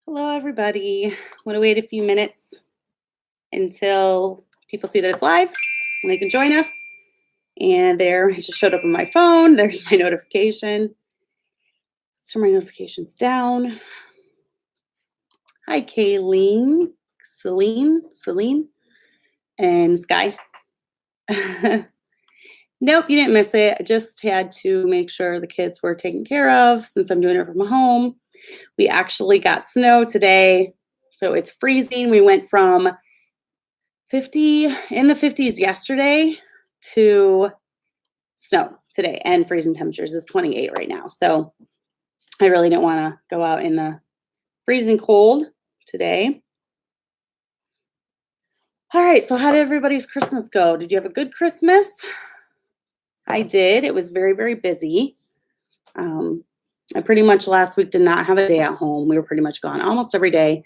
Hello, everybody. I'm going to wait a few minutes until people see that it's live and they can join us. And there, it just showed up on my phone. There's my notification. Let's turn my notifications down. Hi, Kayleen, Celine, and Sky. Nope, you didn't miss it. I just had to make sure the kids were taken care of since I'm doing it from home. We actually got snow today, so it's freezing. We went from 50 in the 50s yesterday to snow today, and freezing temperatures is 28 right now. So I really didn't want to go out in the freezing cold today. All right, so how did everybody's Christmas go? Did you have a good Christmas? I did. It was very, very busy. I pretty much last week did not have a day at home. We were pretty much gone almost every day.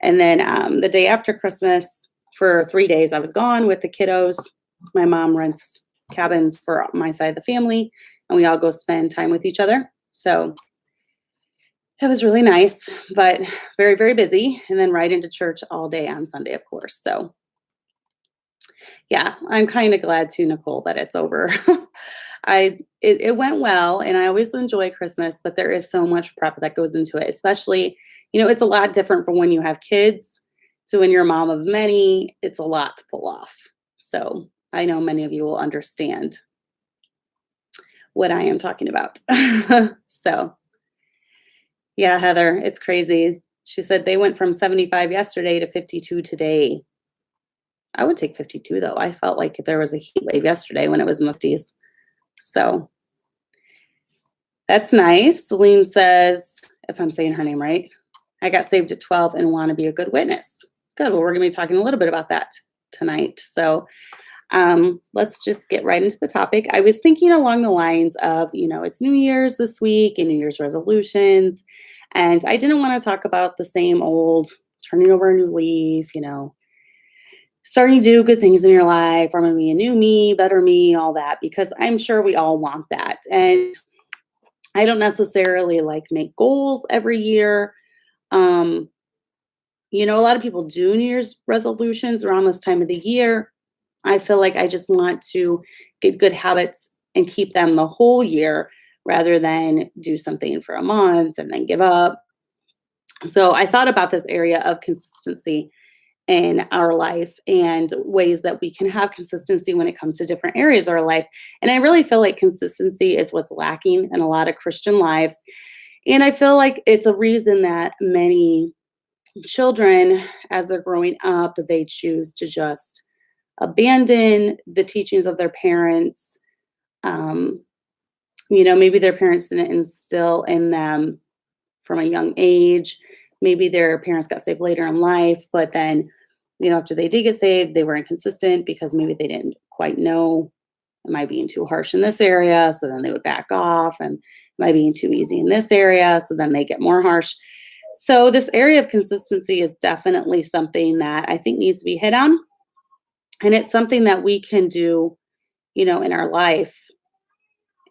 And then the day after Christmas, for 3 days, I was gone with the kiddos. My mom rents cabins for my side of the family, and we all go spend time with each other. So it was really nice, but very, very busy. And then right into church all day on Sunday, of course. So yeah, I'm kind of glad too, Nicole, that it's over. It went well, and I always enjoy Christmas, but there is so much prep that goes into it, especially, it's a lot different from when you have kids. So when you're a mom of many, it's a lot to pull off. So I know many of you will understand what I am talking about. So yeah, Heather, it's crazy. She said they went from 75 yesterday to 52 today. I would take 52 though. I felt like there was a heat wave yesterday when it was in the 50s. So that's nice. Celine says, if I'm saying her name right, I got saved at 12 and want to be a good witness. Good. Well, we're going to be talking a little bit about that tonight. So let's just get right into the topic. I was thinking along the lines of, it's New Year's this week and New Year's resolutions. And I didn't want to talk about the same old turning over a new leaf, starting to do good things in your life, or maybe a new me, better me, all that, because I'm sure we all want that. And I don't necessarily make goals every year. A lot of people do New Year's resolutions around this time of the year. I feel like I just want to get good habits and keep them the whole year rather than do something for a month and then give up. So I thought about this area of consistency in our life and ways that we can have consistency when it comes to different areas of our life. And I really feel like consistency is what's lacking in a lot of Christian lives. And I feel like it's a reason that many children, as they're growing up, they choose to just abandon the teachings of their parents. Maybe their parents didn't instill in them from a young age. Maybe their parents got saved later in life, but then, after they did get saved, they were inconsistent because maybe they didn't quite know, am I being too harsh in this area? So then they would back off. And am I being too easy in this area? So then they get more harsh. So this area of consistency is definitely something that I think needs to be hit on. And it's something that we can do, in our life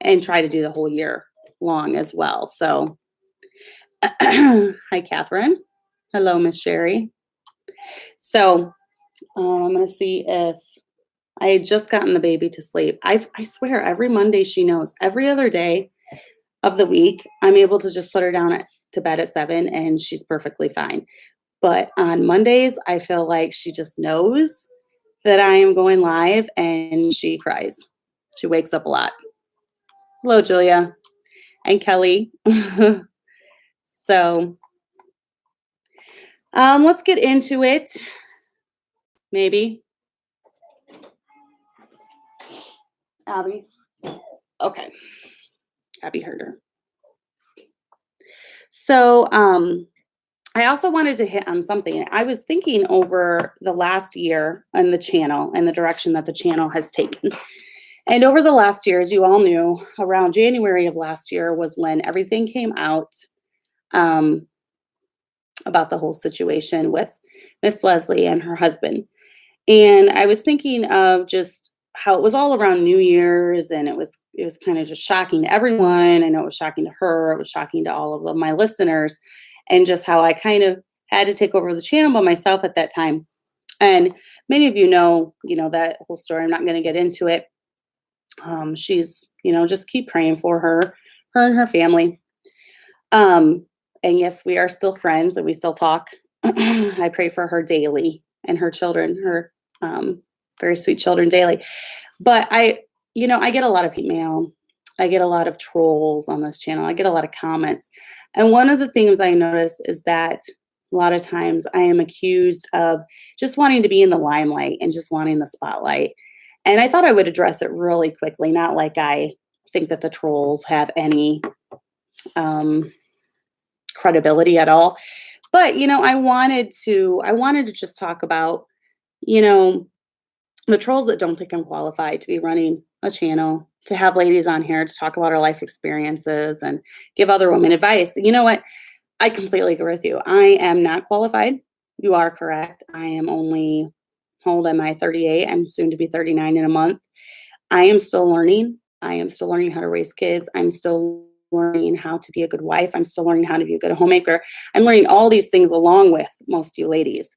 and try to do the whole year long as well. So hi, Catherine. Hello, Miss Sherry. So I'm going to see if I had just gotten the baby to sleep. I swear every Monday she knows. Every other day of the week, I'm able to just put her down to bed at 7 and she's perfectly fine. But on Mondays, I feel like she just knows that I am going live and she cries. She wakes up a lot. Hello, Julia and Kelly. So let's get into it. Maybe. Abby. Okay. Abby heard her. So I also wanted to hit on something. I was thinking over the last year on the channel and the direction that the channel has taken. And over the last year, as you all knew, around January of last year was when everything came out about the whole situation with Miss Leslie and her husband. And I was thinking of just how it was all around New Year's, and it was kind of just shocking to everyone. I know it was shocking to her. It was shocking to all of my listeners. and just how I kind of had to take over the channel by myself at that time. And many of you know that whole story. I'm not going to get into it. She's, just keep praying for her and her family. And yes, we are still friends and we still talk. I pray for her daily and her children, her very sweet children daily. But I get a lot of hate mail. I get a lot of trolls on this channel. I get a lot of comments. And one of the things I notice is that a lot of times I am accused of just wanting to be in the limelight and just wanting the spotlight. And I thought I would address it really quickly, not like I think that the trolls have any credibility at all. But, I wanted to just talk about, the trolls that don't think I'm qualified to be running a channel, to have ladies on here to talk about our life experiences and give other women advice. You know what? I completely agree with you. I am not qualified. You are correct. I am only, how old am I? 38. I'm soon to be 39 in a month. I am still learning. I am still learning how to raise kids. I'm still learning how to be a good wife. I'm still learning how to be a good homemaker. I'm learning all these things along with most of you ladies.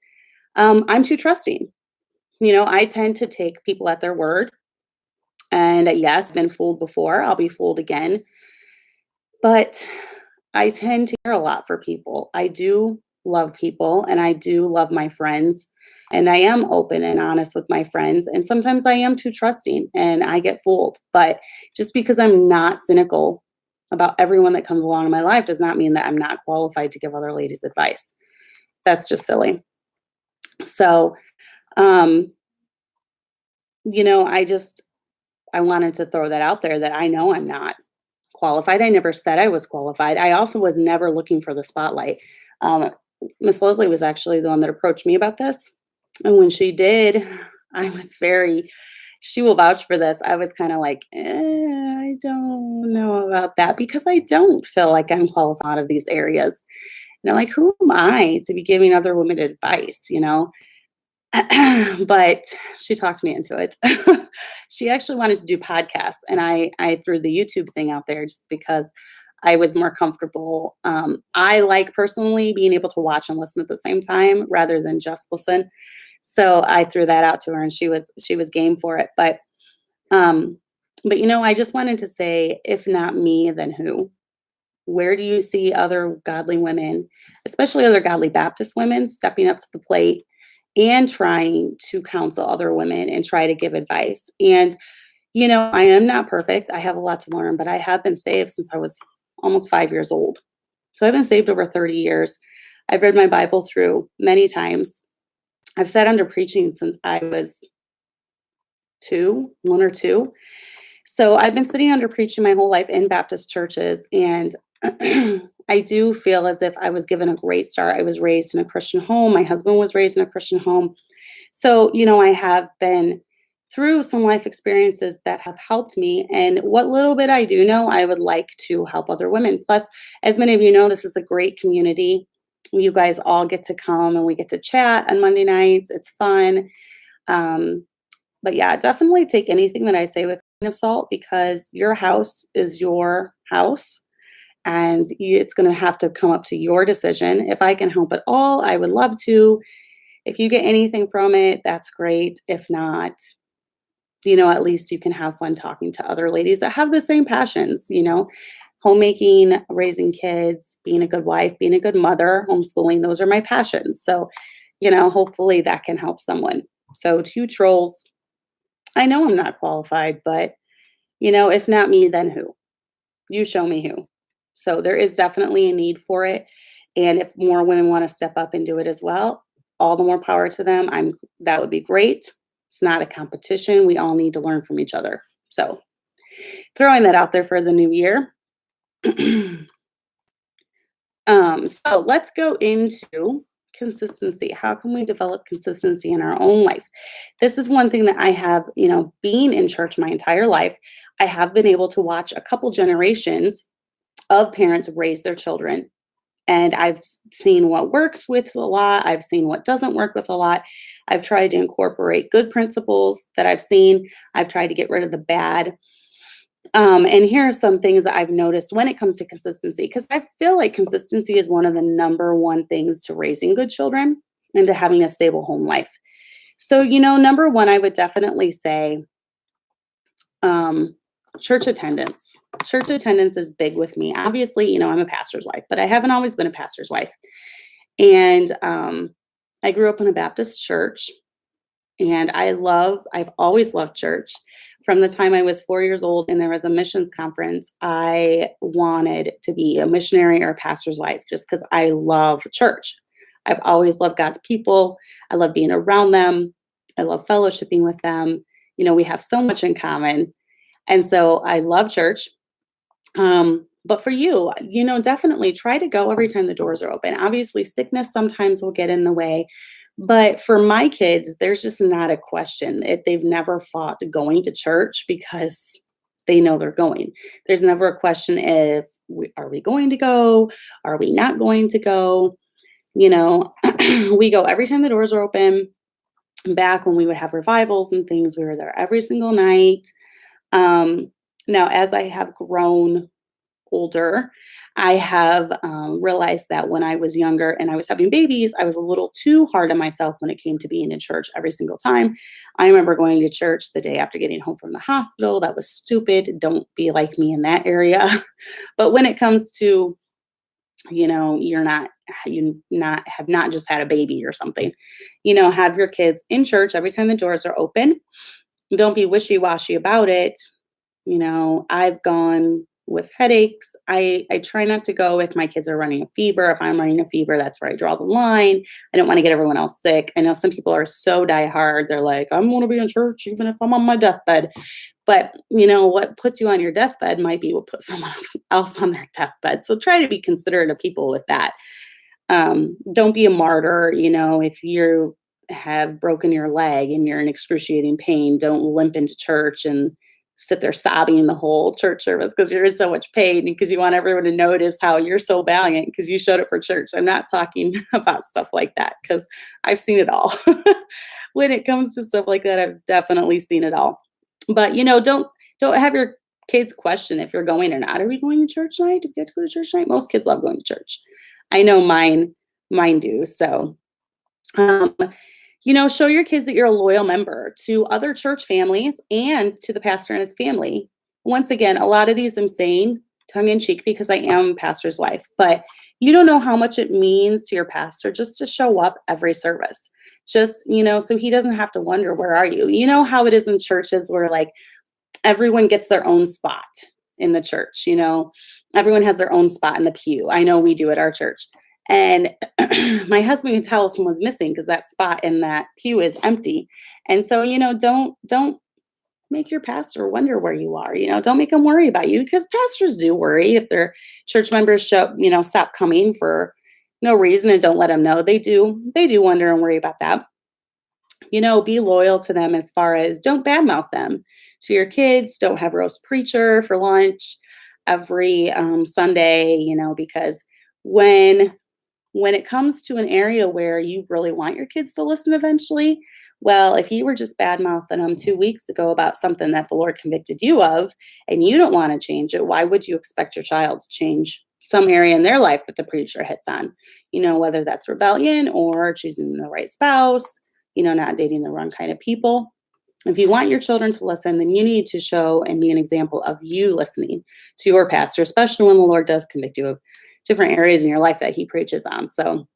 I'm too trusting. I tend to take people at their word. And yes, been fooled before. I'll be fooled again. But I tend to care a lot for people. I do love people and I do love my friends. And I am open and honest with my friends. And sometimes I am too trusting and I get fooled. But just because I'm not cynical about everyone that comes along in my life does not mean that I'm not qualified to give other ladies advice. That's just silly. So, I wanted to throw that out there that I know I'm not qualified. I never said I was qualified. I also was never looking for the spotlight. Miss Leslie was actually the one that approached me about this. And when she did, she will vouch for this. I was kind of like, I don't know about that because I don't feel like I'm qualified out of these areas. And I'm like, who am I to be giving other women advice, But she talked me into it. She actually wanted to do podcasts, and I threw the YouTube thing out there just because I was more comfortable. I like personally being able to watch and listen at the same time rather than just listen. So I threw that out to her, and she was game for it. But I just wanted to say, if not me, then who? Where do you see other godly women, especially other godly Baptist women, stepping up to the plate and trying to counsel other women and try to give advice? And, I am not perfect. I have a lot to learn, but I have been saved since I was almost 5 years old. So I've been saved over 30 years. I've read my Bible through many times. I've sat under preaching since I was 1 or 2. So I've been sitting under preaching my whole life in Baptist churches. And I do feel as if I was given a great start. I was raised in a Christian home. My husband was raised in a Christian home. So, I have been through some life experiences that have helped me. And what little bit I do know, I would like to help other women. Plus, as many of you know, this is a great community. You guys all get to come and we get to chat on Monday nights. It's fun. But yeah, definitely take anything that I say with a grain of salt because your house is your house. And it's going to have to come up to your decision. If I can help at all, I would love to. If you get anything from it, that's great. If not, at least you can have fun talking to other ladies that have the same passions, homemaking, raising kids, being a good wife, being a good mother, homeschooling. Those are my passions. So, hopefully that can help someone. So to you trolls, I know I'm not qualified, but, if not me, then who? You show me who. So there is definitely a need for it. And if more women want to step up and do it as well, all the more power to them. That would be great. It's not a competition. We all need to learn from each other. So throwing that out there for the new year. So let's go into consistency. How can we develop consistency in our own life? This is one thing that I have, being in church my entire life, I have been able to watch a couple generations of parents raise their children. And I've seen what works with a lot. I've seen what doesn't work with a lot. I've tried to incorporate good principles that I've seen. I've tried to get rid of the bad. And here are some things that I've noticed when it comes to consistency, because I feel like consistency is one of the number one things to raising good children and to having a stable home life. So, number one, I would definitely say um, church attendance. Church attendance is big with me. Obviously, I'm a pastor's wife, but I haven't always been a pastor's wife. And I grew up in a Baptist church, and I've always loved church. From the time I was 4 years old and there was a missions conference, I wanted to be a missionary or a pastor's wife just because I love church. I've always loved God's people. I love being around them. I love fellowshipping with them. We have so much in common. And so I love church. But for you, definitely try to go every time the doors are open. Obviously, sickness sometimes will get in the way. But for my kids, there's just not a question. They've never fought going to church because they know they're going. There's never a question if are we going to go? Are we not going to go? We go every time the doors are open. Back when we would have revivals and things, we were there every single night. Now, as I have grown older, I have realized that when I was younger and I was having babies, I was a little too hard on myself when it came to being in church every single time. I remember going to church the day after getting home from the hospital. That was stupid. Don't be like me in that area. But when it comes to, you have not just had a baby or something, have your kids in church every time the doors are open. Don't be wishy-washy about it. I've gone with headaches. I try not to go if my kids are running a fever. If I'm running a fever, that's where I draw the line. I don't want to get everyone else sick. I know some people are so diehard. They're like, I'm going to be in church even if I'm on my deathbed. But, what puts you on your deathbed might be what puts someone else on their deathbed. So try to be considerate of people with that. Don't be a martyr. If you have broken your leg and you're in excruciating pain, don't limp into church and sit there sobbing the whole church service because you're in so much pain and because you want everyone to notice how you're so valiant because you showed up for church. I'm not talking about stuff like that because I've seen it all. When it comes to stuff like that, I've definitely seen it all. But don't have your kids question if you're going or not. Are we going to church night? Do we get to go to church night? Most kids love going to church. I know mine do. So um, show your kids that you're a loyal member to other church families and to the pastor and his family. Once again, a lot of these I'm saying tongue in cheek because I am a pastor's wife, but you don't know how much it means to your pastor just to show up every service. Just, so he doesn't have to wonder, where are you? You know how it is in churches where like everyone gets their own spot in the church, everyone has their own spot in the pew. I know we do at our church. And my husband can tell if someone's missing because that spot in that pew is empty. And so, don't make your pastor wonder where you are. Don't make them worry about you because pastors do worry if their church members stop coming for no reason and don't let them know. They do wonder and worry about that. Be loyal to them as far as don't badmouth them to your kids. Don't have roast preacher for lunch every Sunday, because when it comes to an area where you really want your kids to listen eventually, well, if you were just bad-mouthing them 2 weeks ago about something that the Lord convicted you of and you don't want to change it, why would you expect your child to change some area in their life that the preacher hits on? Whether that's rebellion or choosing the right spouse, not dating the wrong kind of people. If you want your children to listen, then you need to show and be an example of you listening to your pastor, especially when the Lord does convict you of different areas in your life that he preaches on. So,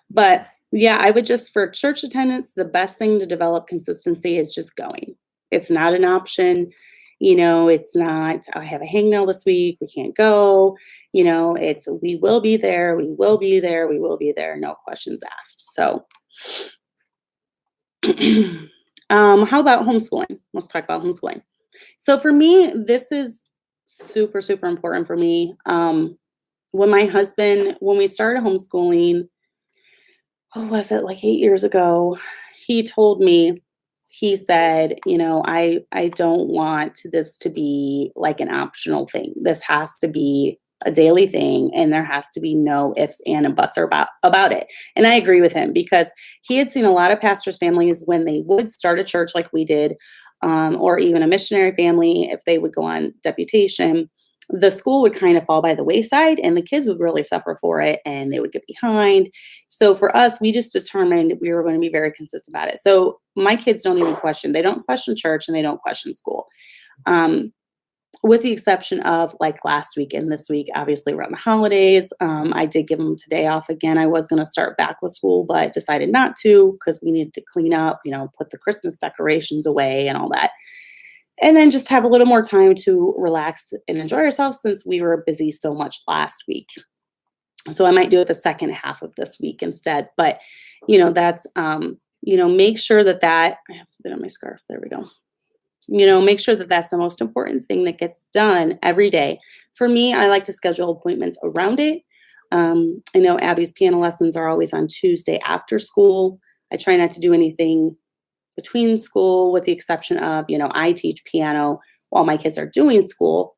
but yeah, I would just, for church attendance, the best thing to develop consistency is just going. It's not an option. It's not, I have a hangnail this week, we can't go. It's, we will be there, we will be there, we will be there, no questions asked. So, how about homeschooling? Let's talk about homeschooling. So for me, this is super, super important for me. When we started homeschooling, was it like 8 years ago? He told me, he said, I don't want this to be like an optional thing. This has to be a daily thing, and there has to be no ifs, and buts about it. And I agree with him because he had seen a lot of pastors' families when they would start a church like we did, or even a missionary family, if they would go on deputation, the school would kind of fall by the wayside and the kids would really suffer for it and they would get behind. So for us, we just determined we were going to be very consistent about it. So my kids don't even question, they don't question church and they don't question school. With the exception of like last week and this week, obviously around the holidays, I did give them today off again. I was going to start back with school, but decided not to because we needed to clean up, put the Christmas decorations away and all that. And then just have a little more time to relax and enjoy ourselves since we were busy so much last week. So I might do it the second half of this week instead. But, that's, make sure that I have something on my scarf. There we go. Make sure that that's the most important thing that gets done every day. For me, I like to schedule appointments around it. I know Abby's piano lessons are always on Tuesday after school. I try not to do anything between school with the exception of, I teach piano while my kids are doing school.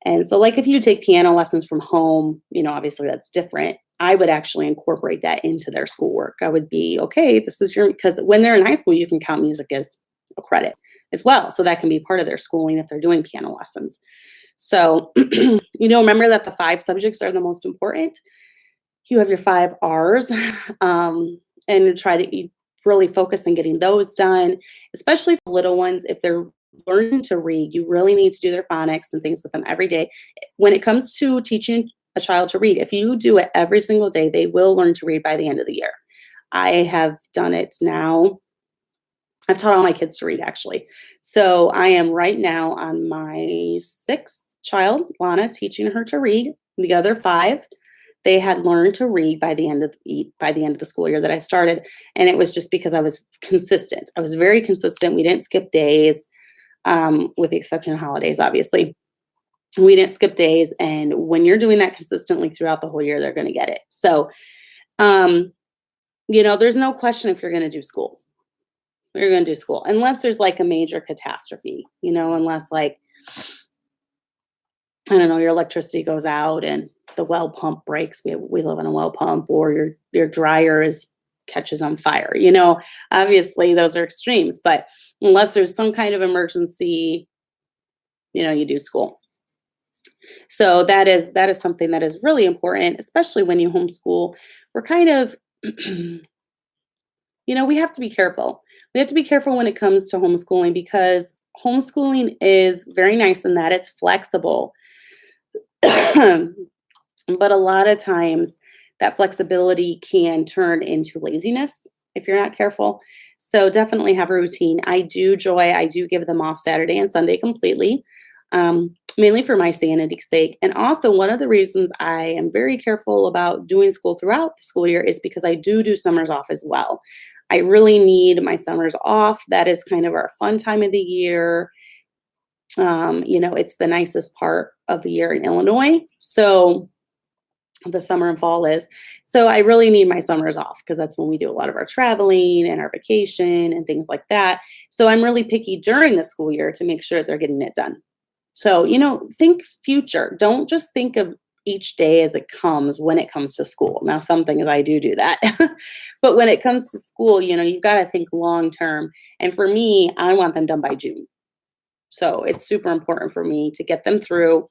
And so like if you take piano lessons from home, obviously that's different. I would actually incorporate that into their schoolwork. I would be, okay, because when they're in high school, you can count music as a credit as well. So that can be part of their schooling if they're doing piano lessons. So, remember that the 5 subjects are the most important. You have your 5 R's and try to really focus on getting those done, especially for little ones. If they're learning to read, you really need to do their phonics and things with them every day. When it comes to teaching a child to read, if you do it every single day, they will learn to read by the end of the year. I have done it now. I've taught all my kids to read, actually. So I am right now on my 6th child, Lana, teaching her to read. The other 5, they had learned to read by the end of the school year that I started. And it was just because I was consistent. I was very consistent. We didn't skip days, with the exception of holidays, obviously. We didn't skip days. And when you're doing that consistently throughout the whole year, they're going to get it. So, there's no question if you're going to do school. You're going to do school unless there's like a major catastrophe, unless like, I don't know, your electricity goes out and the well pump breaks. We live on a well pump, or your dryer catches on fire. Obviously those are extremes, but unless there's some kind of emergency, you do school. So that is something that is really important, especially when you homeschool. We're kind of, we have to be careful. We have to be careful when it comes to homeschooling because homeschooling is very nice in that it's flexible. But a lot of times that flexibility can turn into laziness if you're not careful. So definitely have a routine. I do give them off Saturday and Sunday completely, mainly for my sanity's sake. And also one of the reasons I am very careful about doing school throughout the school year is because I do summers off as well. I really need my summers off. That is kind of our fun time of the year. It's the nicest part of the year in Illinois. So the summer and fall is. So I really need my summers off because that's when we do a lot of our traveling and our vacation and things like that. So I'm really picky during the school year to make sure they're getting it done. So, think future. Don't just think of each day as it comes when it comes to school. Now, some things I do that. But when it comes to school, you've got to think long term. And for me, I want them done by June. So it's super important for me to get them through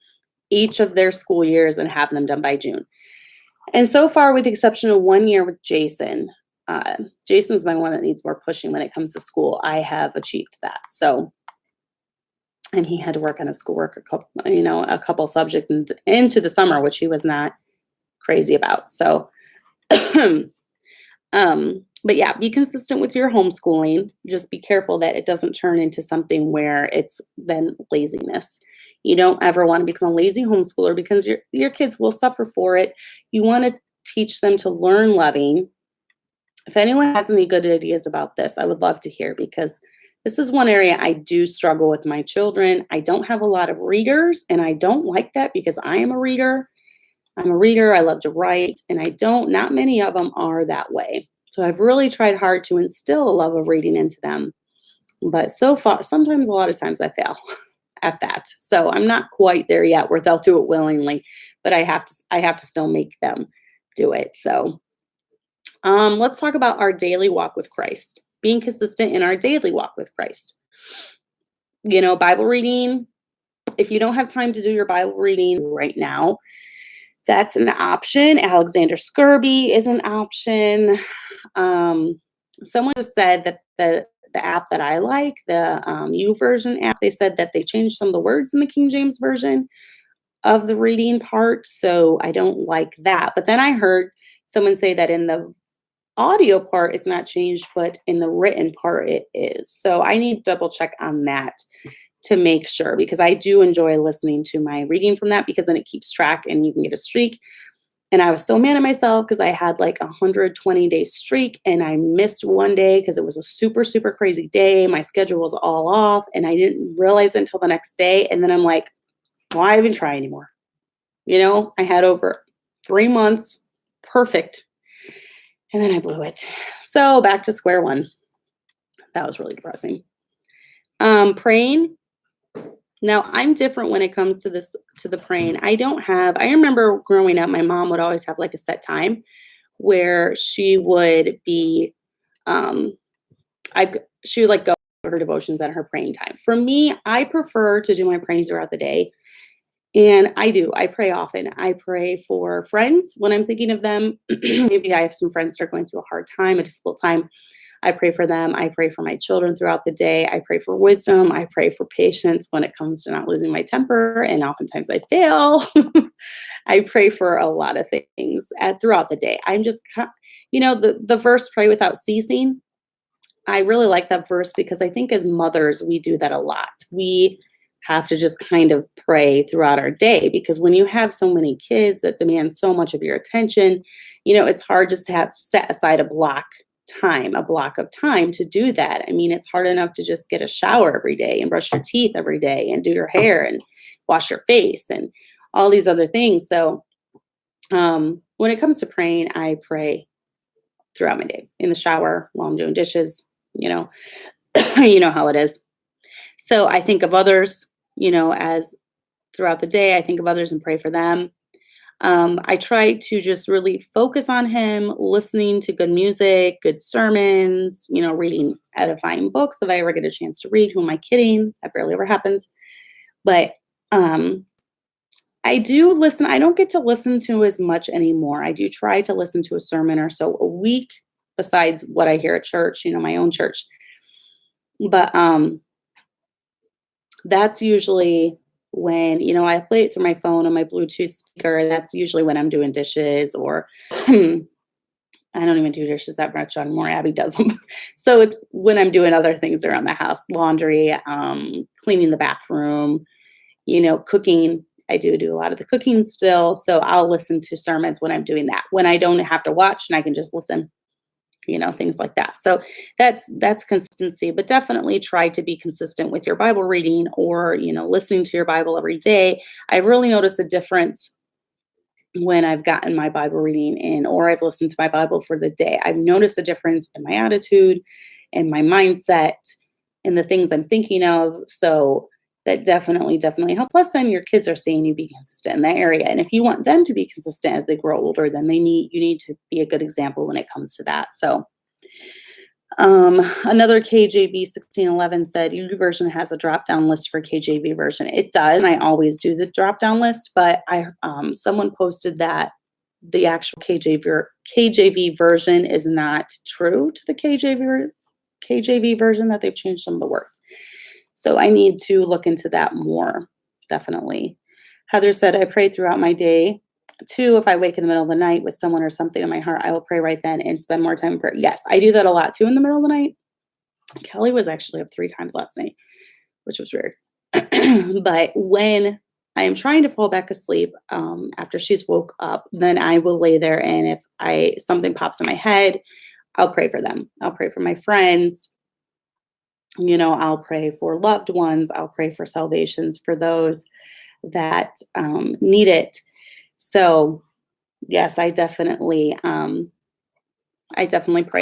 each of their school years and have them done by June. And so far, with the exception of 1 year with Jason, Jason's my one that needs more pushing when it comes to school. I have achieved that. So, and he had to work on his schoolwork a couple subjects into the summer, which he was not crazy about. So, but yeah, be consistent with your homeschooling. Just be careful that it doesn't turn into something where it's then laziness. You don't ever want to become a lazy homeschooler because your kids will suffer for it. You want to teach them to learn loving. If anyone has any good ideas about this, I would love to hear because this is one area I do struggle with my children. I don't have a lot of readers, and I don't like that because I am a reader. I'm a reader. I love to write, and not many of them are that way. So I've really tried hard to instill a love of reading into them. But so far, sometimes a lot of times I fail at that. So I'm not quite there yet where they'll do it willingly, but I have to still make them do it. So let's talk about our daily walk with Christ, being consistent in our daily walk with Christ. Bible reading, if you don't have time to do your Bible reading right now, that's an option. Alexander Scurby is an option. Someone just said that the app that I like, the YouVersion app, they said that they changed some of the words in the King James Version of the reading part, so I don't like that. But then I heard someone say that in the audio part, it's not changed, but in the written part, it is. So I need to double check on that to make sure, because I do enjoy listening to my reading from that, because then it keeps track and you can get a streak. And I was so mad at myself because I had like 120-day streak and I missed one day because it was a super, super crazy day. My schedule was all off and I didn't realize it until the next day. And then I'm like, why even try anymore? I had over 3 months, perfect. And then I blew it. So back to square one. That was really depressing. Praying. Now I'm different when it comes to the praying. I remember growing up, my mom would always have like a set time where she would be, she would like go to her devotions and her praying time. For me, I prefer to do my praying throughout the day. And I pray often. I pray for friends when I'm thinking of them. Maybe I have some friends that are going through a hard time, a difficult time. I pray for them. I pray for my children throughout the day. I pray for wisdom. I pray for patience when it comes to not losing my temper. And oftentimes I fail. I pray for a lot of things throughout the day. I'm just, the verse, pray without ceasing. I really like that verse because I think as mothers, we do that a lot. We have to just kind of pray throughout our day, because when you have so many kids that demand so much of your attention, it's hard just to have set aside a block of time to do that. I mean, it's hard enough to just get a shower every day and brush your teeth every day and do your hair and wash your face and all these other things. So when it comes to praying, I pray throughout my day, in the shower, while I'm doing dishes, you know how it is. So I think of others, as throughout the day, I think of others and pray for them. I try to just really focus on him, listening to good music, good sermons, reading edifying books if I ever get a chance to read. Who am I kidding? That barely ever happens. But I do listen. I don't get to listen to as much anymore. I do try to listen to a sermon or so a week, besides what I hear at church, my own church. But that's usually when, I play it through my phone on my Bluetooth speaker. That's usually when I'm doing dishes, or I don't even do dishes that much anymore. Abby does them. So it's when I'm doing other things around the house, laundry, cleaning the bathroom, cooking. I do a lot of the cooking still. So I'll listen to sermons when I'm doing that, when I don't have to watch and I can just listen, things like that. So that's consistency, but definitely try to be consistent with your Bible reading, or, listening to your Bible every day. I really notice a difference when I've gotten my Bible reading in, or I've listened to my Bible for the day. I've noticed a difference in my attitude and my mindset and the things I'm thinking of. So that definitely helps. Plus, then your kids are seeing you be consistent in that area. And if you want them to be consistent as they grow older, then you need to be a good example when it comes to that. So another KJV 1611 said, YouVersion has a drop-down list for KJV version. It does, and I always do the drop-down list, but someone posted that the actual KJV version is not true to the KJV version, that they've changed some of the words. So I need to look into that more, definitely. Heather said, I pray throughout my day. 2, if I wake in the middle of the night with someone or something in my heart, I will pray right then and spend more time in prayer. Yes, I do that a lot too in the middle of the night. Kelly was actually up 3 times last night, which was weird. But when I am trying to fall back asleep, after she's woke up, then I will lay there, and if something pops in my head, I'll pray for them. I'll pray for my friends. I'll pray for loved ones. I'll pray for salvations for those that need it. So yes, I definitely pray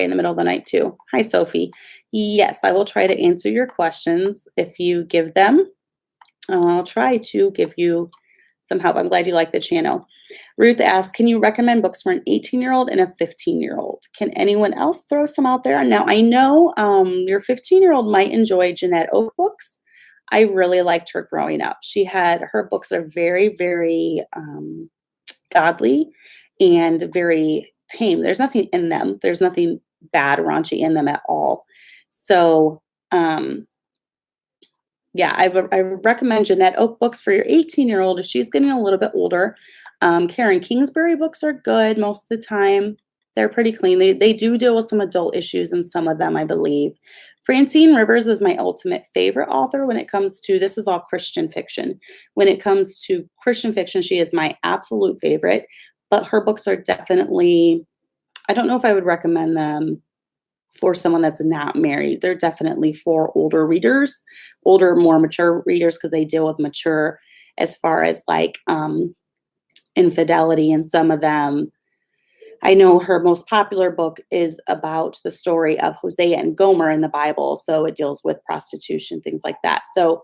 in the middle of the night too. Hi, Sophie. Yes, I will try to answer your questions if you give them. I'll try to give you some help. I'm glad you like the channel. Ruth asks, can you recommend books for an 18-year-old and a 15-year-old? Can anyone else throw some out there? Now, I know your 15-year-old might enjoy Jeanette Oak books. I really liked her growing up. Her books are very, very godly and very tame. There's nothing in them. There's nothing bad, raunchy in them at all. So, yeah, I recommend Jeanette Oak books for your 18-year-old if she's getting a little bit older. Karen Kingsbury books are good most of the time. They're pretty clean. They do deal with some adult issues in some of them, I believe. Francine Rivers is my ultimate favorite author when it comes to, this is all Christian fiction. When it comes to Christian fiction, she is my absolute favorite, but her books are definitely, I don't know if I would recommend them for someone that's not married. They're definitely for older readers, older, more mature readers, because they deal with mature as far as like infidelity in some of them. I know her most popular book is about the story of Hosea and Gomer in the Bible. So it deals with prostitution, things like that. So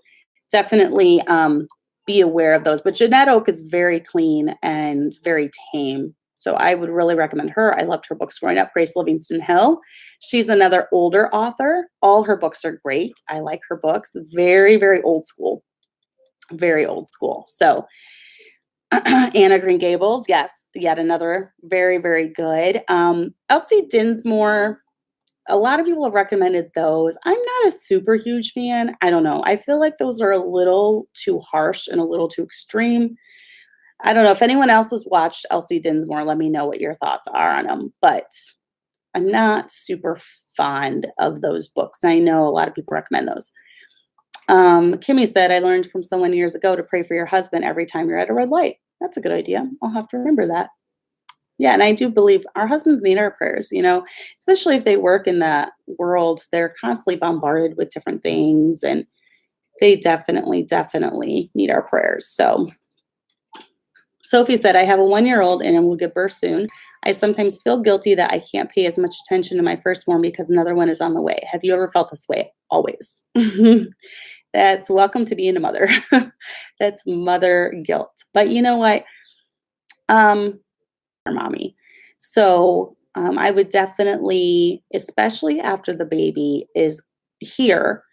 definitely be aware of those. But Jeanette Oak is very clean and very tame. So I would really recommend her. I loved her books growing up. Grace Livingston Hill. She's another older author. All her books are great. I like her books. Very, very old school. Very old school. So Anna Green Gables, yes, yet another very, very good. Elsie Dinsmore, a lot of people have recommended those. I'm not a super huge fan. I don't know. I feel like those are a little too harsh and a little too extreme. I don't know if anyone else has watched Elsie Dinsmore. Let me know what your thoughts are on them. But I'm not super fond of those books. I know a lot of people recommend those. Kimmy said, I learned from someone years ago to pray for your husband every time you're at a red light. That's a good idea. I'll have to remember that. Yeah, and I do believe our husbands need our prayers, especially if they work in the world. They're constantly bombarded with different things, and they definitely, definitely need our prayers. So Sophie said, I have a 1-year-old and will give birth soon. I sometimes feel guilty that I can't pay as much attention to my firstborn because another one is on the way. Have you ever felt this way? Always. That's welcome to being a mother. That's mother guilt. But you know what? Mommy. So I would definitely, especially after the baby is here,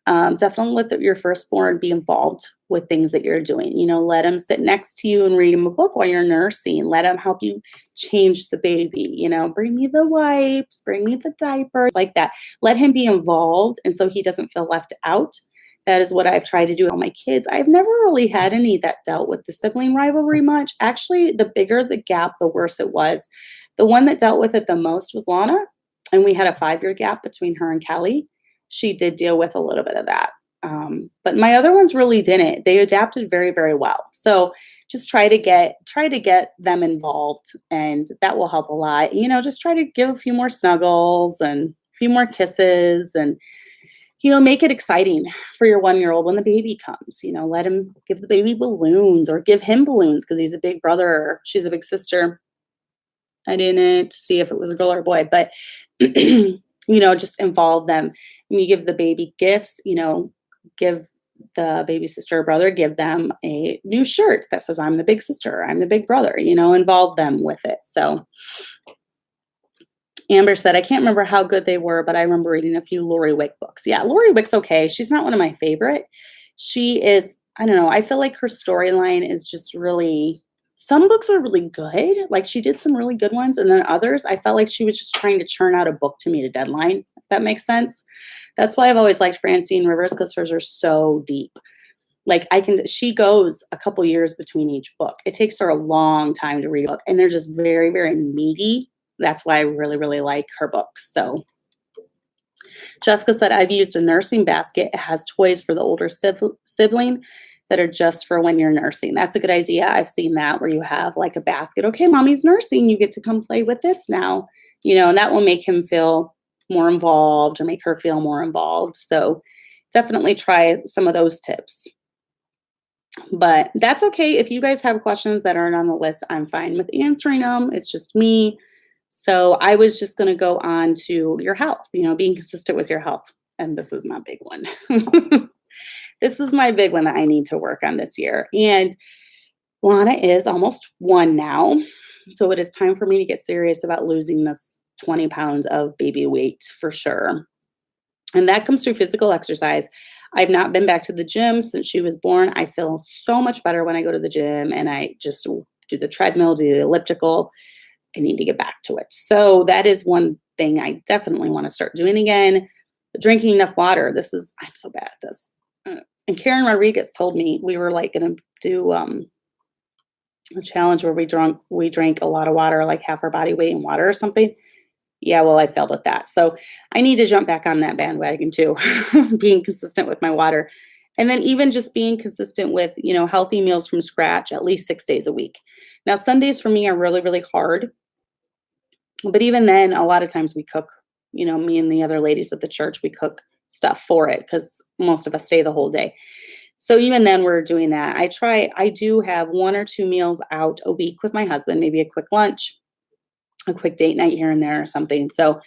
definitely let your firstborn be involved with things that you're doing. Let him sit next to you and read him a book while you're nursing. Let him help you change the baby. Bring me the wipes, bring me the diapers, like that. Let him be involved, and so he doesn't feel left out. That is what I've tried to do with all my kids. I've never really had any that dealt with the sibling rivalry much. Actually, the bigger the gap, the worse it was. The one that dealt with it the most was Lana, and we had a 5-year gap between her and Kelly. She did deal with a little bit of that. But my other ones really didn't. They adapted very, very well. So just try to get them involved, and that will help a lot. Just try to give a few more snuggles and a few more kisses, and make it exciting for your 1-year-old when the baby comes. Let him give the baby balloons or give him balloons because he's a big brother or she's a big sister. I didn't see if it was a girl or a boy, but just involve them. When you give the baby gifts, give the baby sister or brother, give them a new shirt that says, I'm the big sister, I'm the big brother, involve them with it. So Amber said, I can't remember how good they were, but I remember reading a few Lori Wick books. Yeah, Lori Wick's okay. She's not one of my favorite. She is, I don't know, I feel like her storyline is just really, some books are really good. Like she did some really good ones. And then others, I felt like she was just trying to churn out a book to meet a deadline, if that makes sense. That's why I've always liked Francine Rivers, because hers are so deep. Like she goes a couple years between each book. It takes her a long time to read a book, and they're just very, very meaty. That's why I really, really like her books. So Jessica said, I've used a nursing basket. It has toys for the older sibling that are just for when you're nursing. That's a good idea. I've seen that where you have like a basket. Okay, mommy's nursing. You get to come play with this now, and that will make him feel more involved or make her feel more involved. So definitely try some of those tips. But that's okay. If you guys have questions that aren't on the list, I'm fine with answering them. It's just me. So I was just going to go on to your health, being consistent with your health. And this is my big one. This is my big one that I need to work on this year. And Lana is almost 1 now. So it is time for me to get serious about losing this 20 pounds of baby weight for sure. And that comes through physical exercise. I've not been back to the gym since she was born. I feel so much better when I go to the gym and I just do the treadmill, do the elliptical. I need to get back to it. So that is one thing I definitely want to start doing again. Drinking enough water. I'm so bad at this. And Karen Rodriguez told me we were like going to do a challenge where we drank a lot of water, like half our body weight in water or something. Yeah, well, I failed at that. So I need to jump back on that bandwagon too, being consistent with my water. And then even just being consistent with, healthy meals from scratch at least 6 days a week. Now, Sundays for me are really, really hard. But even then, a lot of times we cook, me and the other ladies at the church, we cook stuff for it because most of us stay the whole day. So even then we're doing that. I do have 1 or 2 meals out a week with my husband, maybe a quick lunch, a quick date night here and there or something. So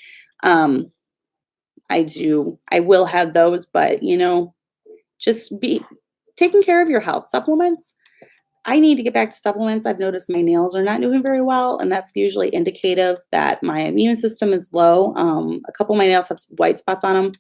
I will have those, but just be taking care of your health. Supplements. I need to get back to supplements. I've noticed my nails are not doing very well, and that's usually indicative that my immune system is low. A couple of my nails have white spots on them.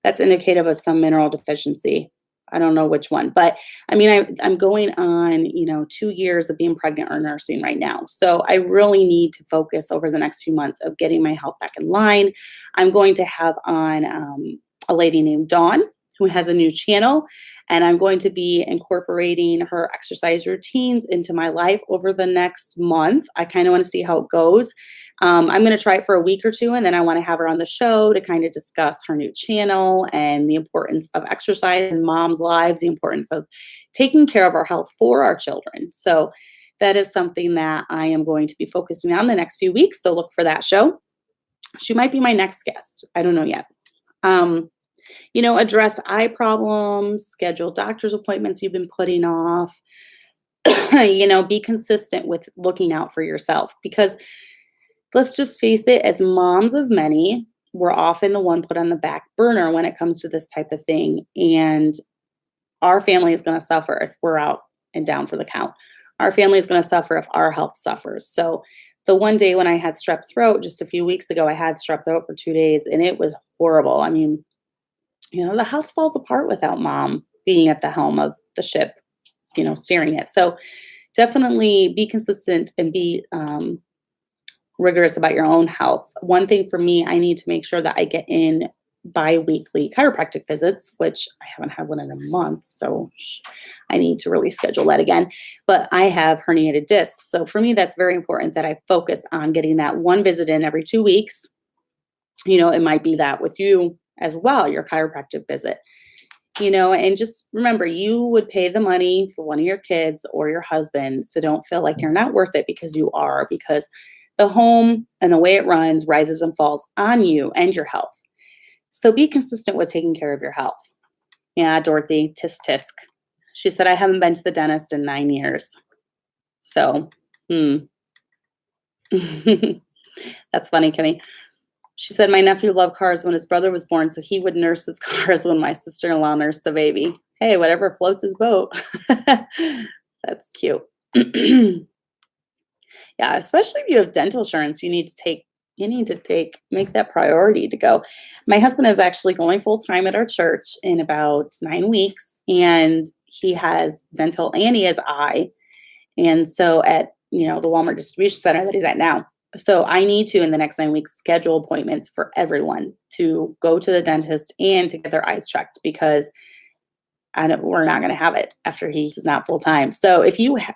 That's indicative of some mineral deficiency. I don't know which one, but I mean, I'm going on, 2 years of being pregnant or nursing right now. So I really need to focus over the next few months of getting my health back in line. I'm going to have on a lady named Dawn who has a new channel, and I'm going to be incorporating her exercise routines into my life over the next month. I kind of want to see how it goes. I'm going to try it for a week or two, and then I want to have her on the show to kind of discuss her new channel and the importance of exercise in moms' lives, the importance of taking care of our health for our children. So that is something that I am going to be focusing on the next few weeks. So look for that show. She might be my next guest. I don't know yet. Address eye problems, schedule doctor's appointments you've been putting off. Be consistent with looking out for yourself, because let's just face it, as moms of many, we're often the one put on the back burner when it comes to this type of thing. And our family is going to suffer if we're out and down for the count. Our family is going to suffer if our health suffers. So the one day when I had strep throat just a few weeks ago, I had strep throat for 2 days and it was horrible. I mean, the house falls apart without mom being at the helm of the ship, steering it. So definitely be consistent and be rigorous about your own health. One thing for me, I need to make sure that I get in bi-weekly chiropractic visits, which I haven't had one in a month. So I need to really schedule that again. But I have herniated discs. So for me, that's very important that I focus on getting that one visit in every 2 weeks. It might be that with you as well, your chiropractic visit, and just remember, you would pay the money for one of your kids or your husband. So don't feel like you're not worth it, because you are, because the home and the way it runs rises and falls on you and your health. So be consistent with taking care of your health. Yeah, Dorothy, tisk tisk. She said, I haven't been to the dentist in 9 years. So, that's funny, Kimmy. She said, my nephew loved cars when his brother was born, so he would nurse his cars when my sister-in-law nursed the baby. Hey, whatever floats his boat. That's cute. Yeah, especially if you have dental insurance, you need to make that priority to go. My husband is actually going full time at our church in about 9 weeks, and he has dental and he has eye. And so at, the Walmart distribution center that he's at now. So I need to, in the next 9 weeks, schedule appointments for everyone to go to the dentist and to get their eyes checked, because we're not going to have it after he's not full time. So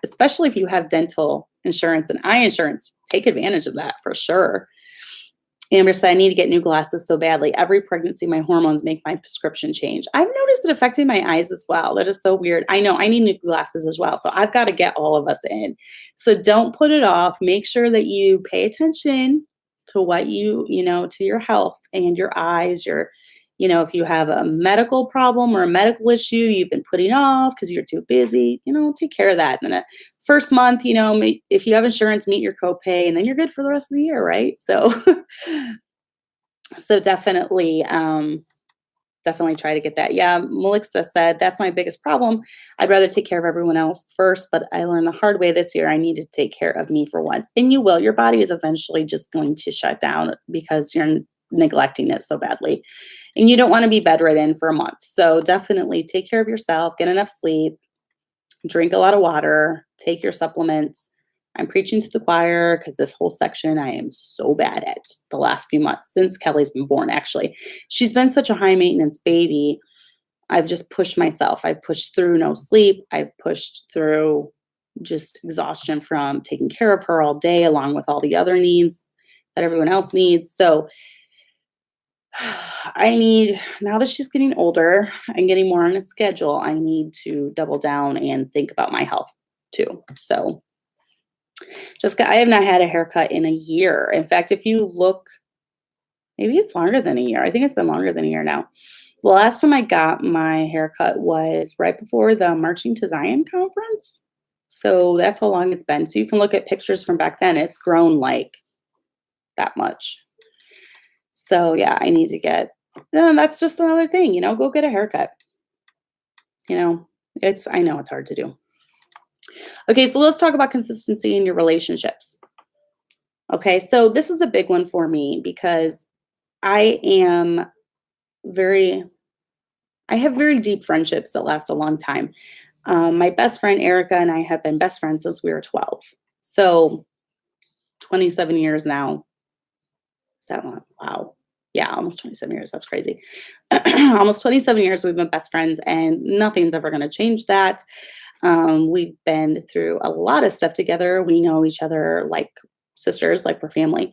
especially if you have dental insurance and eye insurance, take advantage of that for sure. Amber said, I need to get new glasses so badly. Every pregnancy, my hormones make my prescription change. I've noticed it affecting my eyes as well. That is so weird. I know I need new glasses as well. So I've got to get all of us in. So don't put it off. Make sure that you pay attention to what to your health and your eyes, if you have a medical problem or a medical issue you've been putting off because you're too busy, take care of that. And then first month, if you have insurance, meet your copay, and then you're good for the rest of the year, right? So, so definitely try to get that. Yeah, Melissa said, that's my biggest problem. I'd rather take care of everyone else first, but I learned the hard way this year. I need to take care of me for once. And you will. Your body is eventually just going to shut down because you're neglecting it so badly. And you don't want to be bedridden for a month. So definitely take care of yourself, get enough sleep, drink a lot of water, take your supplements. I'm preaching to the choir because this whole section I am so bad at the last few months since Kelly's been born, actually. She's been such a high maintenance baby. I've just pushed myself. I've pushed through no sleep. I've pushed through just exhaustion from taking care of her all day, along with all the other needs that everyone else needs. So I need, now that she's getting older and getting more on a schedule, I need to double down and think about my health too. So I have not had a haircut in a year. In fact, if you look, maybe it's longer than a year. I think it's been longer than a year now. The last time I got my haircut was right before the Marching to Zion conference. So that's how long it's been. So you can look at pictures from back then. It's grown like that much. So yeah, I need to get, that's just another thing, go get a haircut. I know it's hard to do. Okay, so let's talk about consistency in your relationships. Okay, so this is a big one for me because I have very deep friendships that last a long time. My best friend Erica and I have been best friends since we were 12. So 27 years now. Is that one? Wow. Yeah, almost 27 years. That's crazy. Almost 27 years we've been best friends, and nothing's ever going to change that. We've been through a lot of stuff together. We know each other like sisters, like we're family.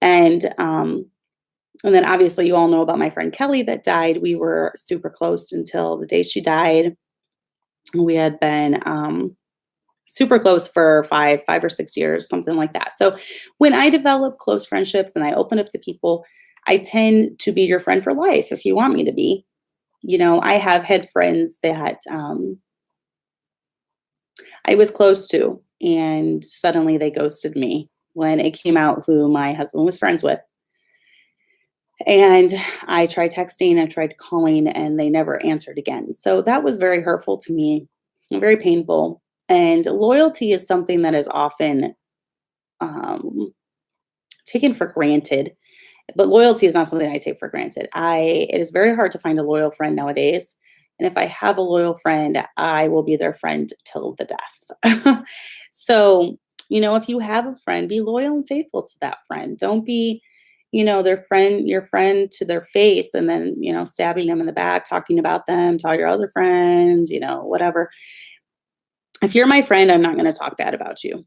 And then obviously you all know about my friend Kelly that died. We were super close until the day she died. We had been super close for five or 6 years, something like that. So when I develop close friendships and I open up to people, I tend to be your friend for life if you want me to be. I have had friends that I was close to, and suddenly they ghosted me when it came out who my husband was friends with. And I tried texting, I tried calling, and they never answered again. So that was very hurtful to me and very painful. And loyalty is something that is often taken for granted. But loyalty is not something I take for granted. It is very hard to find a loyal friend nowadays. And if I have a loyal friend, I will be their friend till the death. So, if you have a friend, be loyal and faithful to that friend. Don't be, your friend to their face and then, stabbing them in the back, talking about them to all your other friends, whatever. If you're my friend, I'm not going to talk bad about you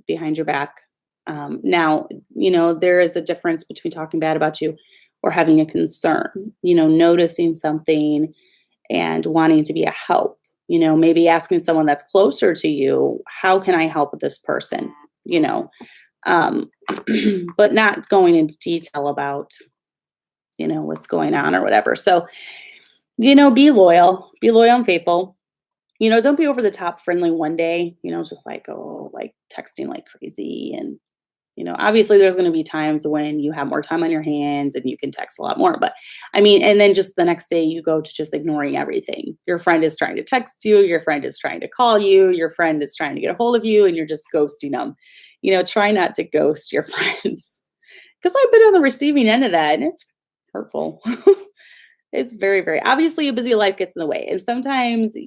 behind your back. Now, there is a difference between talking bad about you or having a concern, noticing something and wanting to be a help, maybe asking someone that's closer to you, how can I help with this person, but not going into detail about, what's going on or whatever. So, be loyal and faithful. Don't be over the top friendly one day, just like, like texting like crazy. And, obviously there's going to be times when you have more time on your hands and you can text a lot more. But and then just the next day you go to just ignoring everything. Your friend is trying to text you. Your friend is trying to call you. Your friend is trying to get a hold of you and you're just ghosting them. Try not to ghost your friends because I've been on the receiving end of that and it's hurtful. It's very, very, obviously a busy life gets in the way. And sometimes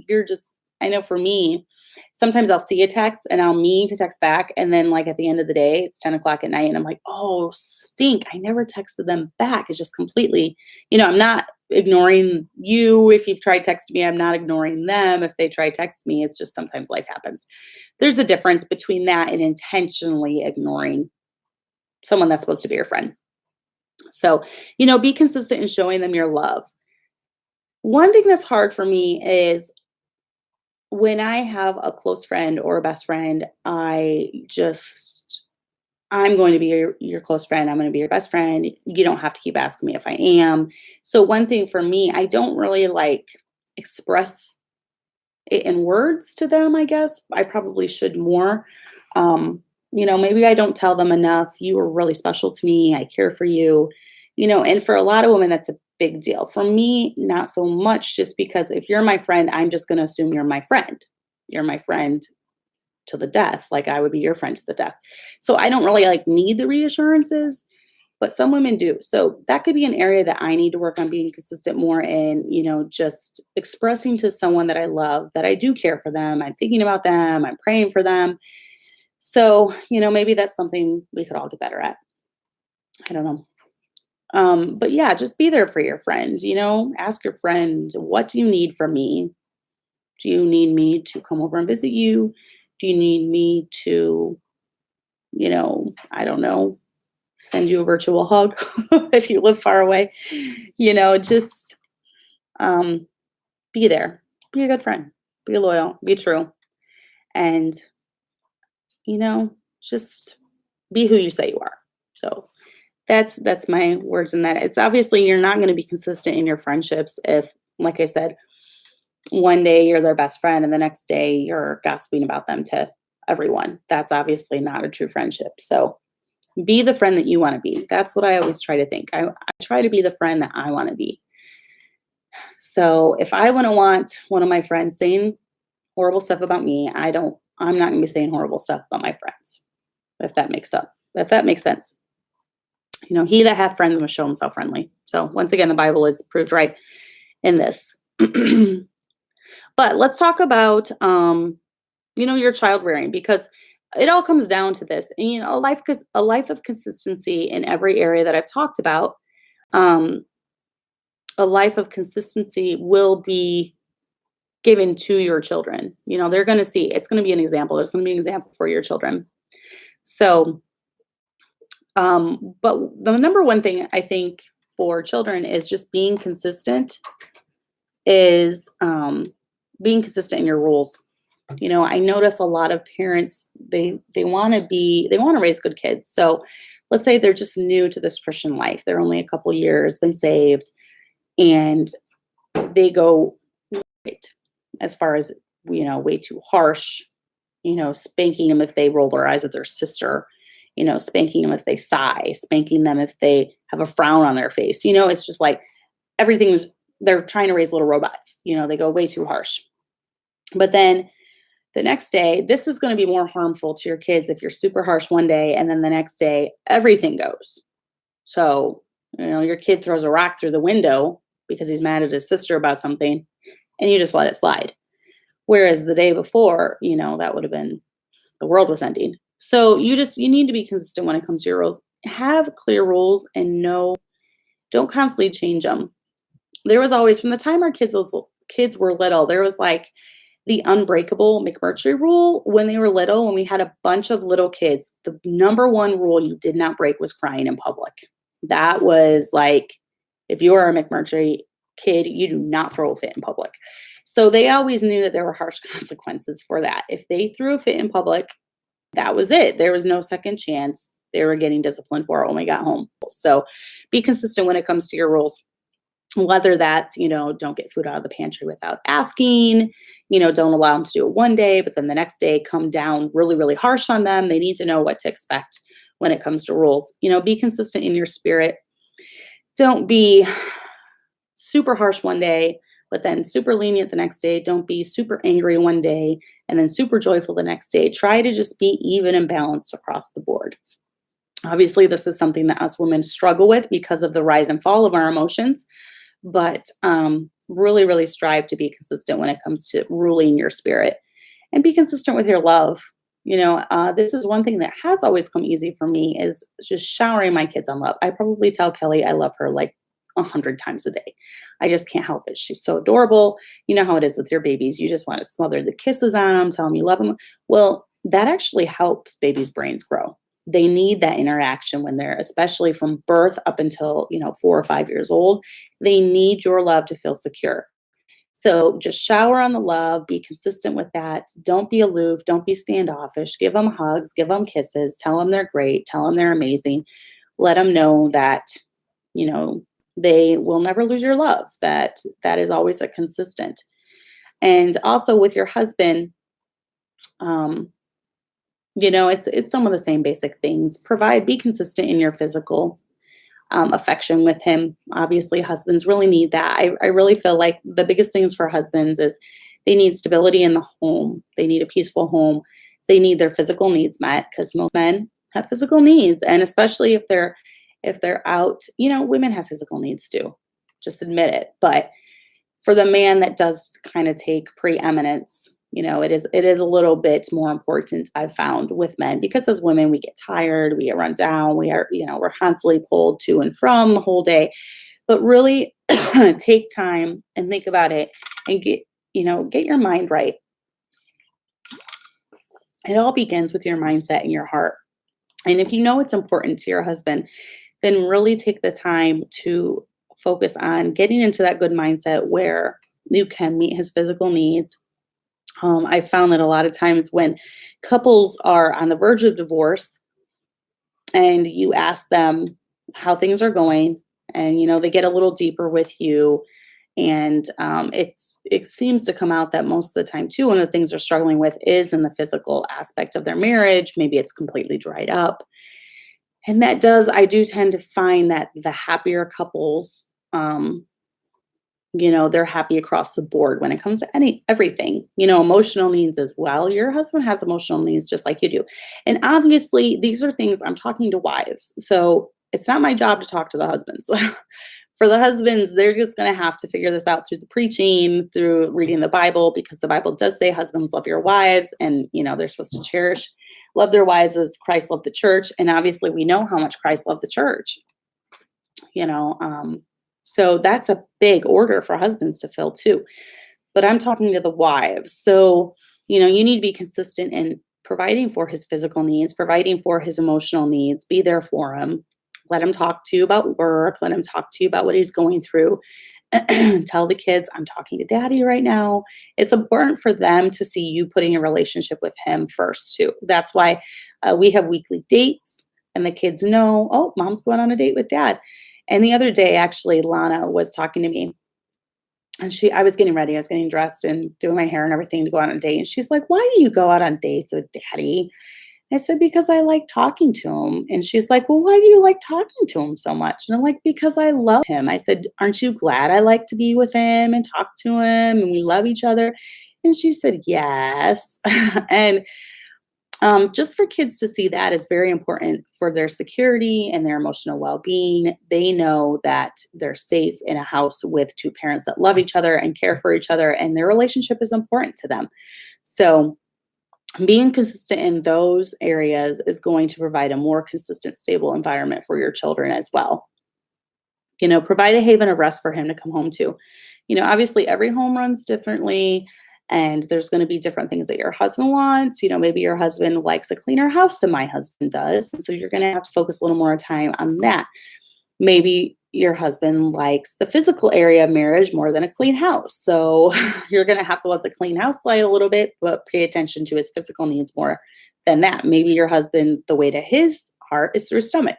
I know for me, sometimes I'll see a text and I'll mean to text back. And then like at the end of the day, it's 10 o'clock at night and I'm like, oh, stink. I never texted them back. It's just completely, I'm not ignoring you. If you've tried texting me, I'm not ignoring them. If they try text me, it's just sometimes life happens. There's a difference between that and intentionally ignoring someone that's supposed to be your friend. So, be consistent in showing them your love. One thing that's hard for me is when I have a close friend or a best friend, I'm going to be your close friend. I'm going to be your best friend. You don't have to keep asking me if I am. So one thing for me, I don't really express it in words to them, I guess. I probably should more. Maybe I don't tell them enough. You are really special to me. I care for you. And for a lot of women, that's a big deal. For me, not so much, just because if you're my friend, I'm just going to assume you're my friend. You're my friend to the death. Like I would be your friend to the death. So I don't really need the reassurances, but some women do. So that could be an area that I need to work on being consistent more in, just expressing to someone that I love that I do care for them. I'm thinking about them. I'm praying for them. So, maybe that's something we could all get better at. I don't know. But yeah, just be there for your friend, ask your friend, what do you need from me? Do you need me to come over and visit you? Do you need me to, I don't know, send you a virtual hug if you live far away? Just be there. Be a good friend. Be loyal. Be true. And, just be who you say you are. So that's my words in that. It's obviously you're not going to be consistent in your friendships if, like I said, one day you're their best friend and the next day you're gossiping about them to everyone. That's obviously not a true friendship. So be the friend that you want to be. That's what I always try to think. I try to be the friend that I want to be. So if I want one of my friends saying horrible stuff about me, I'm not going to be saying horrible stuff about my friends. If that makes sense. He that hath friends must show himself friendly. So once again, the Bible is proved right in this. But let's talk about, your child rearing, because it all comes down to this. And, a life of consistency in every area that I've talked about. A life of consistency will be given to your children. They're going to see. It's going to be an example. There's going to be an example for your children. So, but the number one thing I think for children is just being consistent. Is being consistent in your rules. I notice a lot of parents, they want to raise good kids. So let's say they're just new to this Christian life. They're only a couple years, been saved, and they go right as far as, way too harsh, spanking them if they roll their eyes at their sister, spanking them if they sigh, spanking them if they have a frown on their face. It's just like they're trying to raise little robots. They go way too harsh. But then the next day, this is going to be more harmful to your kids if you're super harsh one day and then the next day, everything goes. So, your kid throws a rock through the window because he's mad at his sister about something and you just let it slide. Whereas the day before, that would have been, the world was ending. So you need to be consistent when it comes to your rules. Have clear rules and don't constantly change them. There was always, from the time our kids were little, there was like the unbreakable McMurtry rule when they were little. When we had a bunch of little kids, the number one rule you did not break was crying in public. That was like, if you are a McMurtry kid, you do not throw a fit in public. So they always knew that there were harsh consequences for that. If they threw a fit in public, that was it. There was no second chance. They were getting disciplined for it when we got home. So be consistent when it comes to your rules. Whether that's, don't get food out of the pantry without asking, don't allow them to do it one day, but then the next day come down really, really harsh on them. They need to know what to expect when it comes to rules. Be consistent in your spirit. Don't be super harsh one day, but then super lenient the next day. Don't be super angry one day and then super joyful the next day. Try to just be even and balanced across the board. Obviously, this is something that us women struggle with because of the rise and fall of our emotions. But really, really strive to be consistent when it comes to ruling your spirit and be consistent with your love. This is one thing that has always come easy for me is just showering my kids on love. I probably tell Kelly I love her like 100 times a day. I just can't help it. She's so adorable. You know how it is with your babies. You just want to smother the kisses on them, tell them you love them. Well, that actually helps babies' brains grow. They need that interaction when they're, especially from birth up until, 4 or 5 years old, they need your love to feel secure. So just shower on the love, be consistent with that. Don't be aloof. Don't be standoffish. Give them hugs, give them kisses, tell them they're great, tell them they're amazing. Let them know that, they will never lose your love, that is always a consistent. And also with your husband, it's some of the same basic things. Be consistent in your physical affection with him. Obviously, husbands really need that. I really feel like the biggest things for husbands is they need stability in the home. They need a peaceful home. They need their physical needs met because most men have physical needs. And especially if they're if they're out, women have physical needs too. Just admit it. But for the man that does kind of take preeminence, it is a little bit more important, I've found, with men, because as women, we get tired, we get run down, we're constantly pulled to and from the whole day. But really take time and think about it and get your mind right. It all begins with your mindset and your heart. And if you know it's important to your husband, then really take the time to focus on getting into that good mindset where you can meet his physical needs. I found that a lot of times when couples are on the verge of divorce and you ask them how things are going, and they get a little deeper with you, and it seems to come out that most of the time too, one of the things they're struggling with is in the physical aspect of their marriage. Maybe it's completely dried up. And I do tend to find that the happier couples, they're happy across the board when it comes to everything, emotional needs as well. Your husband has emotional needs just like you do. And obviously these are things I'm talking to wives. So it's not my job to talk to the husbands. For the husbands, they're just going to have to figure this out through the preaching, through reading the Bible, because the Bible does say husbands, love your wives, and they're supposed to love their wives as Christ loved the church. And obviously we know how much Christ loved the church, so that's a big order for husbands to fill too. But I'm talking to the wives. So, you need to be consistent in providing for his physical needs, providing for his emotional needs, be there for him. Let him talk to you about work. Let him talk to you about what he's going through. Tell the kids, I'm talking to daddy right now. It's important for them to see you putting a relationship with him first too. That's why we have weekly dates, and the kids know, oh, mom's going on a date with dad. And the other day, actually, Lana was talking to me, and I was getting ready. I was getting dressed and doing my hair and everything to go out on a date. And she's like, why do you go out on dates with daddy? I said, because I like talking to him. And she's like, well, why do you like talking to him so much? And I'm like, because I love him. I said, aren't you glad I like to be with him and talk to him and we love each other? And she said, yes. And just for kids to see that is very important for their security and their emotional well-being. They know that they're safe in a house with two parents that love each other and care for each other, and their relationship is important to them. So being consistent in those areas is going to provide a more consistent, stable environment for your children as well. Provide a haven of rest for him to come home to. Obviously every home runs differently, and there's going to be different things that your husband wants. Maybe your husband likes a cleaner house than my husband does. And so you're going to have to focus a little more time on that. Maybe your husband likes the physical area of marriage more than a clean house. So you're going to have to let the clean house slide a little bit, but pay attention to his physical needs more than that. Maybe your husband, the way to his heart is through his stomach.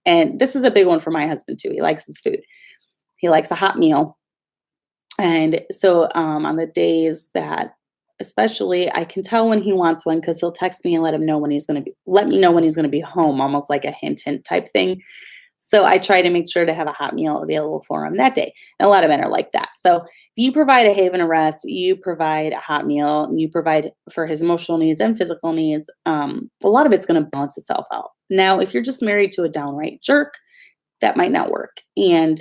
And this is a big one for my husband too. He likes his food. He likes a hot meal. And so on the days that, especially, I can tell when he wants one because he'll text me and let me know when he's going to be home, almost like a hint type thing. So I try to make sure to have a hot meal available for him that day. And a lot of men are like that. So if you provide a haven of rest, you provide a hot meal, and you provide for his emotional needs and physical needs, a lot of it's going to balance itself out. Now, if you're just married to a downright jerk, that might not work. And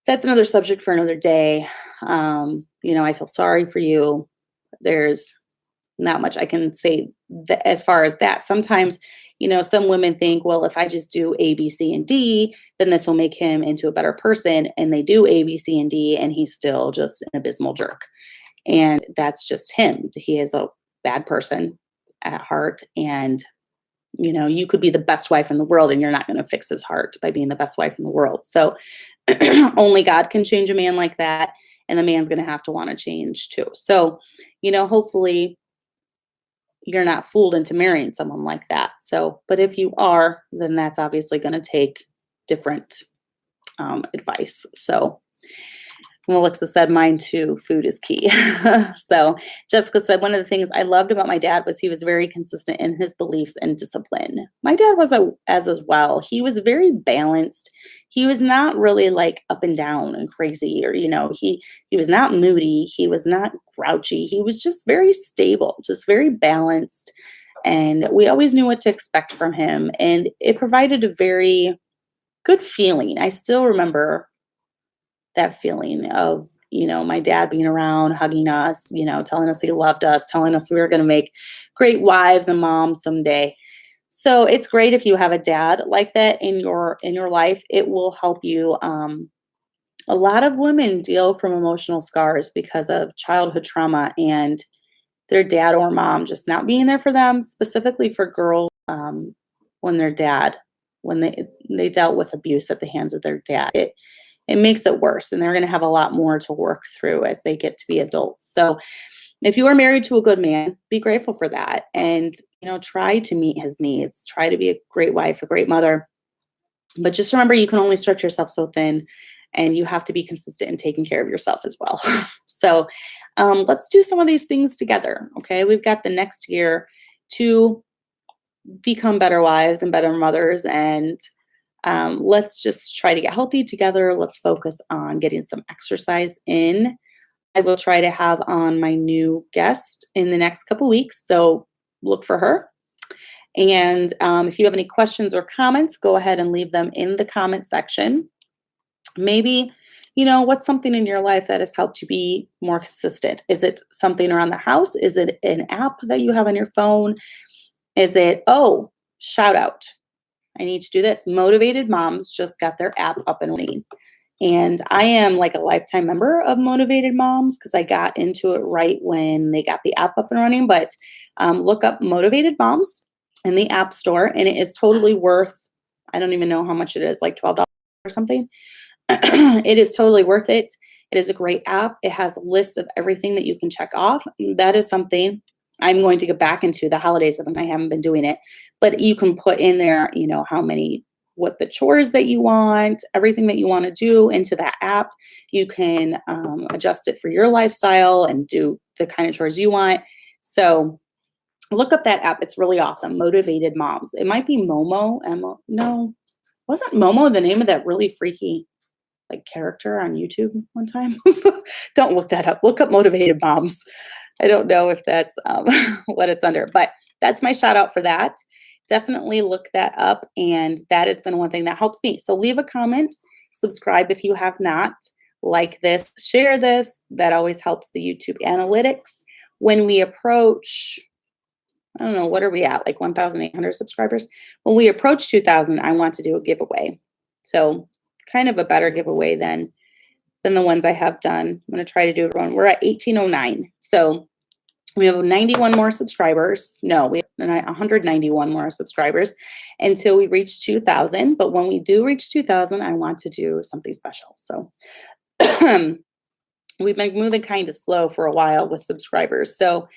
that's another subject for another day. I feel sorry for you. There's not much I can say as far as that. Sometimes, some women think, well, if I just do A, B, C, and D, then this will make him into a better person. And they do A, B, C, and D, and he's still just an abysmal jerk. And that's just him. He is a bad person at heart. And, you could be the best wife in the world, and you're not going to fix his heart by being the best wife in the world. So only God can change a man like that. And the man's going to have to want to change too. So, hopefully you're not fooled into marrying someone like that. So, but if you are, then that's obviously going to take different advice. So, Melissa said, mine too, food is key. So Jessica said, one of the things I loved about my dad was he was very consistent in his beliefs and discipline. My dad was as well. He was very balanced. He was not really like up and down and crazy, or, he was not moody. He was not grouchy. He was just very stable, just very balanced. And we always knew what to expect from him. And it provided a very good feeling. I still remember that feeling of, my dad being around, hugging us, telling us he loved us, telling us we were going to make great wives and moms someday. So it's great if you have a dad like that in your life. It will help you. A lot of women deal from emotional scars because of childhood trauma and their dad or mom just not being there for them, specifically for girls, when their dad, when they dealt with abuse at the hands of their dad. It makes it worse, and they're going to have a lot more to work through as they get to be adults. So if you are married to a good man, be grateful for that, and try to meet his needs. Try to be a great wife, a great mother. But just remember, you can only stretch yourself so thin, and you have to be consistent in taking care of yourself as well. So let's do some of these things together. Okay, we've got the next year to become better wives and better mothers, and let's just try to get healthy together. Let's focus on getting some exercise in. I will try to have on my new guest in the next couple weeks, so look for her. And if you have any questions or comments, go ahead and leave them in the comment section. Maybe, what's something in your life that has helped you be more consistent? Is it something around the house? Is it an app that you have on your phone? Is it, shout out, I need to do this. Motivated Moms just got their app up and running. And I am like a lifetime member of Motivated Moms because I got into it right when they got the app up and running. But look up Motivated Moms in the App Store, and it is totally worth, I don't even know how much it is, like $12 or something. It is totally worth it. It is a great app. It has a list of everything that you can check off. That is something I'm going to get back into the holidays, and I haven't been doing it. But you can put in there, what the chores that you want, everything that you want to do into that app. You can adjust it for your lifestyle and do the kind of chores you want. So look up that app. It's really awesome. Motivated Moms. It might be Momo. No, wasn't Momo the name of that really freaky character on YouTube one time? Don't look that up. Look up Motivated Moms. I don't know if that's what it's under, but that's my shout out for that. Definitely look that up, and that has been one thing that helps me. So leave a comment, subscribe if you have not, like this, share this. That always helps the YouTube analytics. When we approach, I don't know, what are we at? Like 1,800 subscribers. When we approach 2,000, I want to do a giveaway. So kind of a better giveaway than the ones I have done. I'm going to try to do one. We're at 1,809. So we have 91 more subscribers. No, we have 191 more subscribers until we reach 2,000. But when we do reach 2,000, I want to do something special. So we've been moving kind of slow for a while with subscribers. So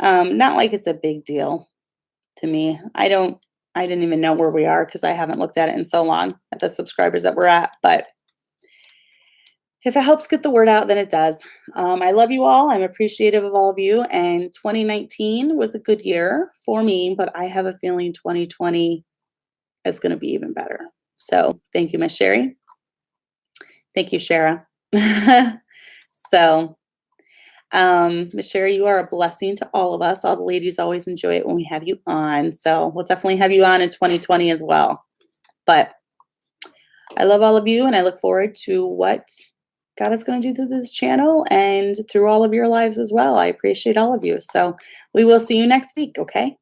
not like it's a big deal to me. I didn't even know where we are because I haven't looked at it in so long at the subscribers that we're at. But if it helps get the word out, then it does. I love you all. I'm appreciative of all of you. And 2019 was a good year for me, but I have a feeling 2020 is going to be even better. So thank you, Miss Sherry. Thank you, Shara. So, Miss Sherry, you are a blessing to all of us. All the ladies always enjoy it when we have you on. So we'll definitely have you on in 2020 as well. But I love all of you, and I look forward to what God is going to do through this channel and through all of your lives as well. I appreciate all of you. So we will see you next week, okay?